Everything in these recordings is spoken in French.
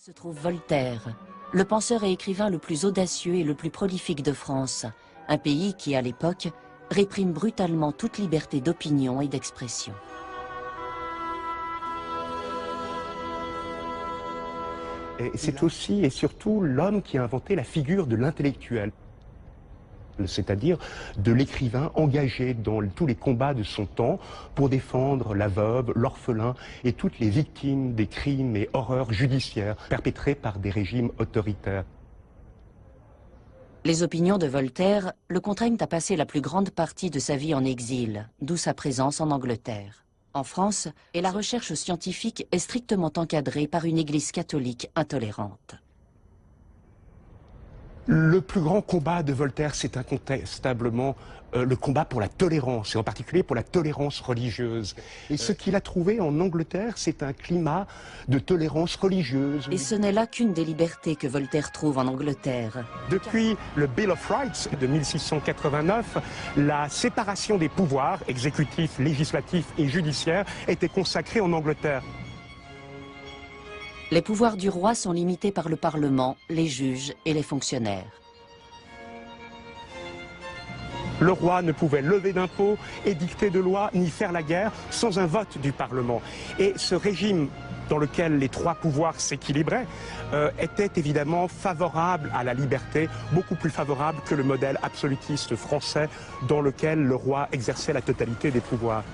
Se trouve Voltaire, le penseur et écrivain le plus audacieux et le plus prolifique de France, un pays qui, à l'époque, réprime brutalement toute liberté d'opinion et d'expression. C'est aussi et surtout l'homme qui a inventé la figure de l'intellectuel, c'est-à-dire de l'écrivain engagé dans tous les combats de son temps pour défendre la veuve, l'orphelin et toutes les victimes des crimes et horreurs judiciaires perpétrés par des régimes autoritaires. Les opinions de Voltaire le contraignent à passer la plus grande partie de sa vie en exil, d'où sa présence en Angleterre. En France, et la recherche scientifique est strictement encadrée par une église catholique intolérante. Le plus grand combat de Voltaire, c'est incontestablement le combat pour la tolérance, et en particulier pour la tolérance religieuse. Et ce qu'il a trouvé en Angleterre, c'est un climat de tolérance religieuse. Et ce n'est là qu'une des libertés que Voltaire trouve en Angleterre. Depuis le Bill of Rights de 1689, la séparation des pouvoirs, exécutifs, législatifs et judiciaires, était consacrée en Angleterre. Les pouvoirs du roi sont limités par le Parlement, les juges et les fonctionnaires. Le roi ne pouvait lever d'impôts, édicter de lois, ni faire la guerre sans un vote du Parlement. Et ce régime dans lequel les trois pouvoirs s'équilibraient était évidemment favorable à la liberté, beaucoup plus favorable que le modèle absolutiste français dans lequel le roi exerçait la totalité des pouvoirs.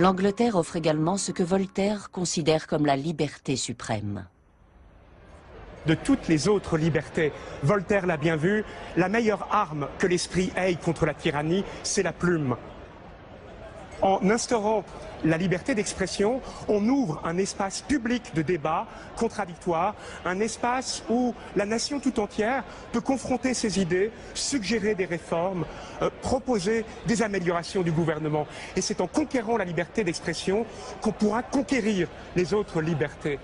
L'Angleterre offre également ce que Voltaire considère comme la liberté suprême. De toutes les autres libertés, Voltaire l'a bien vu, la meilleure arme que l'esprit ait contre la tyrannie, c'est la plume. En instaurant la liberté d'expression, on ouvre un espace public de débat contradictoire, un espace où la nation tout entière peut confronter ses idées, suggérer des réformes, proposer des améliorations du gouvernement. Et c'est en conquérant la liberté d'expression qu'on pourra conquérir les autres libertés.